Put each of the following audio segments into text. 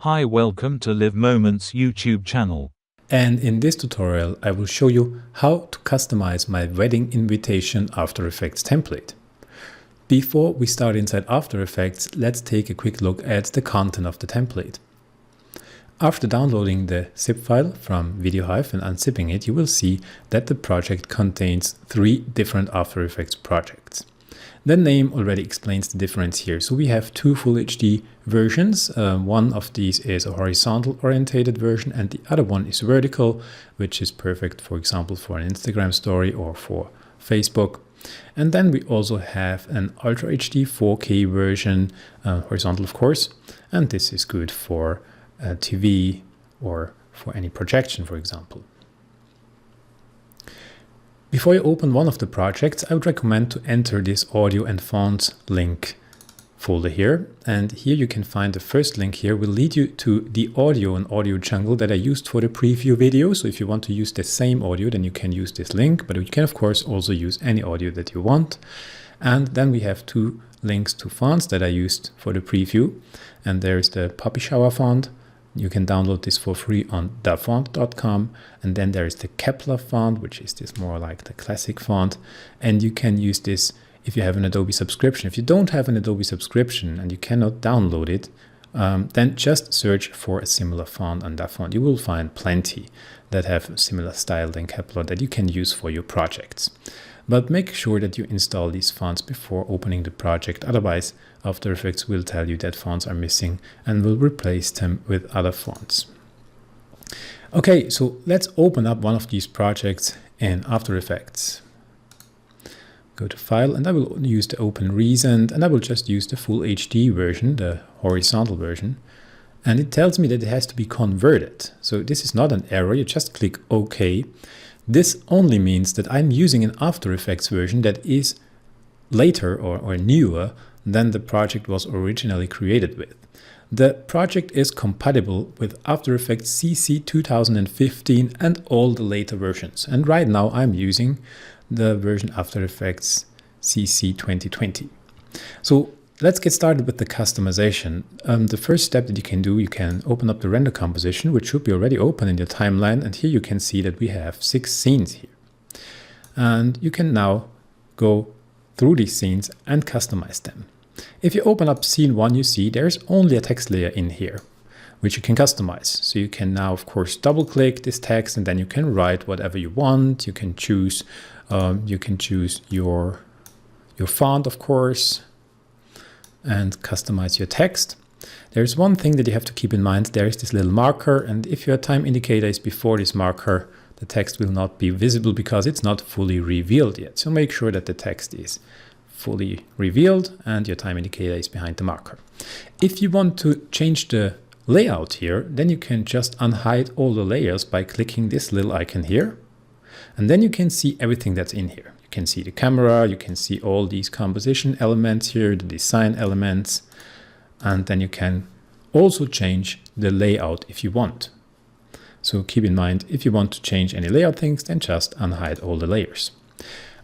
Hi, welcome to Live Moments YouTube channel. And in this tutorial, I will show you how to customize my wedding invitation After Effects template. Before we start inside After Effects, let's take a quick look at the content of the template. After downloading the zip file from VideoHive and unzipping it, you will see that the project contains 3 different After Effects projects. The name already explains the difference here. So we have 2 Full HD versions. One of these is a horizontal orientated version and the other one is vertical, which is perfect, for example, for an Instagram story or for Facebook. And then we also have an Ultra HD 4K version, horizontal of course, and this is good for TV or for any projection, for example. Before you open one of the projects, I would recommend to enter this audio and fonts link folder here. And here you can find the first link here will lead you to the audio and audio jungle that I used for the preview video. So if you want to use the same audio, then you can use this link, but you can of course also use any audio that you want. And then we have 2 links to fonts that I used for the preview. And there's the Puppy Shower font. You can download this for free on dafont.com, and then there is the Kepler font, which is this more like the classic font, and you can use this if you have an Adobe subscription. If you don't have an Adobe subscription and you cannot download it, then just search for a similar font on Dafont. You will find plenty that have similar style than Kepler that you can use for your projects. But make sure that you install these fonts before opening the project, otherwise After Effects will tell you that fonts are missing and will replace them with other fonts. Okay, so let's open up one of these projects in After Effects. Go to File, and I will use the Open Recent, and I will just use the Full HD version, the horizontal version. And it tells me that it has to be converted. So this is not an error, you just click OK. This only means that I'm using an After Effects version that is later or newer than the project was originally created with. The project is compatible with After Effects CC 2015 and all the later versions. And right now I'm using the version After Effects CC 2020. So let's get started with the customization. The first step that you can do, you can open up the render composition, which should be already open in your timeline. And here you can see that we have 6 scenes here. And you can now go through these scenes and customize them. If you open up scene 1, you see there's only a text layer in here, which you can customize. So you can now, of course, double click this text and then you can write whatever you want. You can choose your font, of course, and customize your text. There's one thing that you have to keep in mind. There is this little marker, and if your time indicator is before this marker, the text will not be visible because it's not fully revealed yet. So make sure that the text is fully revealed and your time indicator is behind the marker. If you want to change the layout here, then you can just unhide all the layers by clicking this little icon here. And then you can see everything that's in here. You can see the camera, you can see all these composition elements here, the design elements, and then you can also change the layout if you want. So keep in mind, if you want to change any layout things, then just unhide all the layers.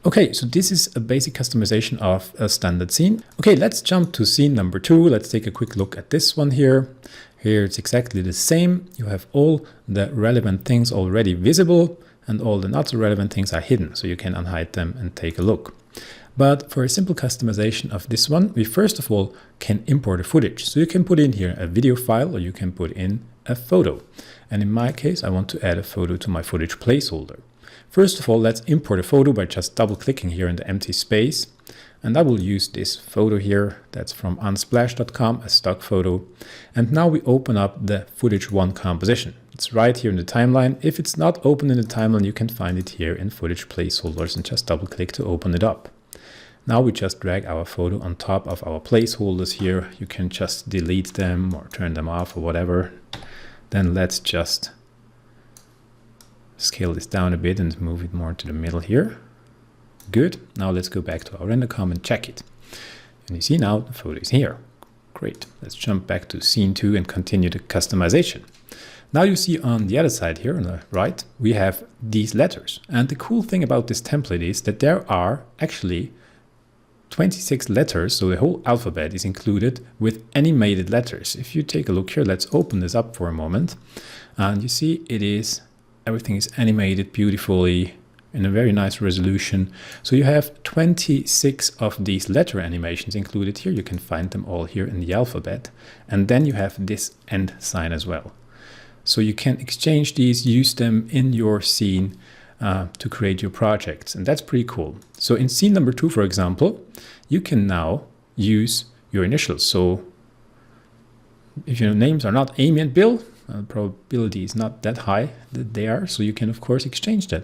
Okay, so this is a basic customization of a standard scene. Okay, let's jump to scene number 2. Let's take a quick look at this one here. Here it's exactly the same. You have all the relevant things already visible and all the not so relevant things are hidden, so you can unhide them and take a look. But for a simple customization of this one, we first of all can import a footage. So you can put in here a video file or you can put in a photo. And in my case, I want to add a photo to my footage placeholder. First of all, let's import a photo by just double clicking here in the empty space. And I will use this photo here. That's from unsplash.com, a stock photo. And now we open up the footage 1 composition. It's right here in the timeline. If it's not open in the timeline, you can find it here in footage placeholders and just double click to open it up. Now we just drag our photo on top of our placeholders here. You can just delete them or turn them off or whatever. Then let's just scale this down a bit and move it more to the middle here. Good. Now let's go back to our render com and check it. And you see now the photo is here. Great. Let's jump back to scene 2 and continue the customization. Now you see on the other side here on the right, we have these letters. And the cool thing about this template is that there are actually 26 letters, so the whole alphabet is included with animated letters. If you take a look here, let's open this up for a moment. And you see everything is animated beautifully in a very nice resolution. So you have 26 of these letter animations included here. You can find them all here in the alphabet. And then you have this end sign as well. So you can exchange these, use them in your scene to create your projects. And that's pretty cool. So in scene number 2, for example, you can now use your initials. So if your names are not Amy and Bill, probability is not that high that they are, so you can of course exchange that.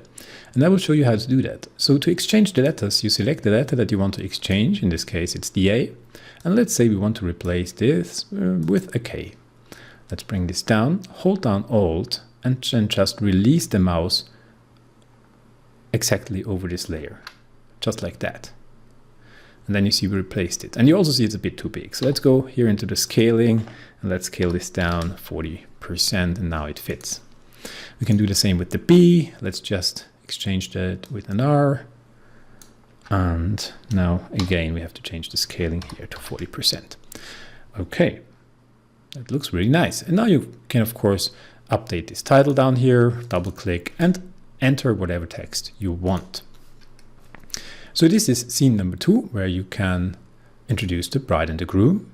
And I will show you how to do that. So to exchange the letters, you select the letter that you want to exchange. In this case it's the A, and let's say we want to replace this with a K. Let's bring this down, hold down Alt, and then just release the mouse exactly over this layer, just like that. And then you see we replaced it. And you also see it's a bit too big. So let's go here into the scaling and let's scale this down 40%, and now it fits. We can do the same with the B. Let's just exchange that with an R. And now again, we have to change the scaling here to 40%. Okay, that looks really nice. And now you can of course update this title down here, double click and enter whatever text you want. So this is scene number 2, where you can introduce the bride and the groom.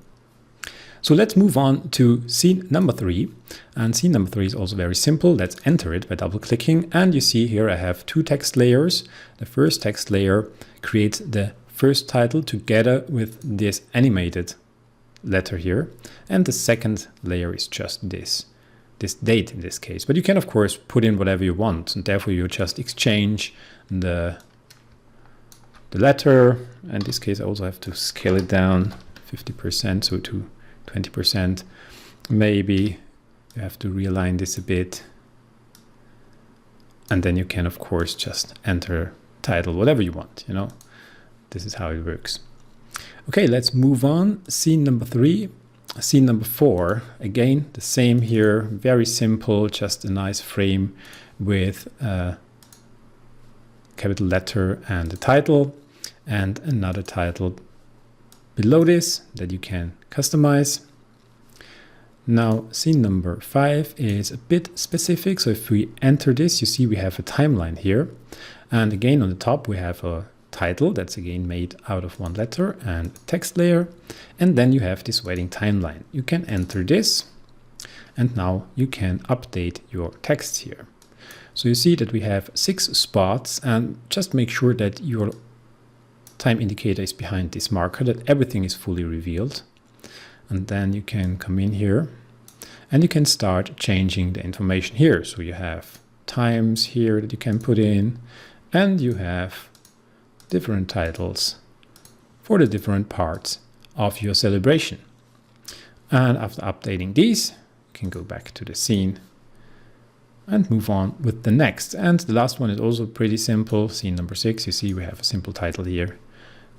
So let's move on to scene number 3. And scene number 3 is also very simple. Let's enter it by double clicking. And you see here I have 2 text layers. The first text layer creates the first title together with this animated letter here. And the second layer is just this date in this case. But you can of course put in whatever you want, and therefore you just exchange the letter. In this case I also have to scale it down 50%, so to 20%. Maybe you have to realign this a bit, and then you can of course just enter title whatever you want, you know. This is how it works. Okay, let's move on. Scene number 3. Scene number 4, again the same here, very simple, just a nice frame with a capital letter and a title, and another title below this that you can customize. Now scene number 5 is a bit specific, so if we enter this, you see we have a timeline here, and again on the top we have a title that's again made out of 1 letter and a text layer, and then you have this wedding timeline. You can enter this, and now you can update your text here. So you see that we have 6 spots, and just make sure that your time indicator is behind this marker, that everything is fully revealed. And then you can come in here and you can start changing the information here. So you have times here that you can put in, and you have different titles for the different parts of your celebration. And after updating these, you can go back to the scene and move on with the next. And the last one is also pretty simple. Scene number 6, you see we have a simple title here,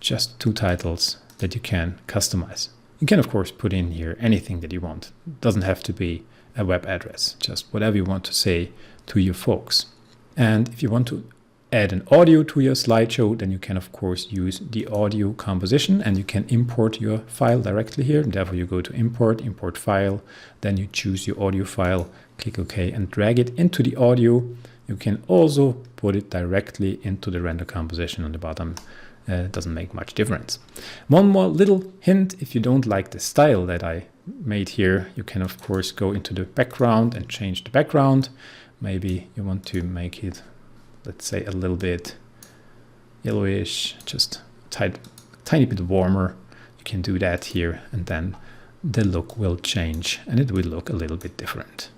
just 2 titles that you can customize. You can of course put in here anything that you want. It doesn't have to be a web address, just whatever you want to say to your folks. And if you want to add an audio to your slideshow, then you can of course use the audio composition, and you can import your file directly here. And therefore you go to import file, then you choose your audio file, click OK and drag it into the audio. You can also put it directly into the render composition on the bottom. It doesn't make much difference. One more little hint: if you don't like the style that I made here, you can of course go into the background and change the background. Maybe you want to make it, let's say, a little bit yellowish, just tiny bit warmer. You can do that here, and then the look will change and it will look a little bit different.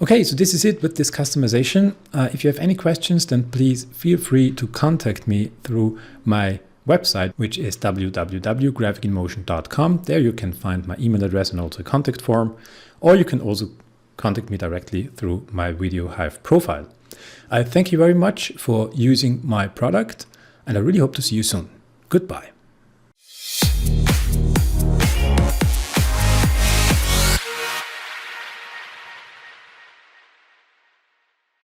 Okay, so this is it with this customization. If you have any questions, then please feel free to contact me through my website, which is www.graphicinmotion.com. There you can find my email address and also a contact form, or you can also contact me directly through my VideoHive profile. I thank you very much for using my product, and I really hope to see you soon. Goodbye.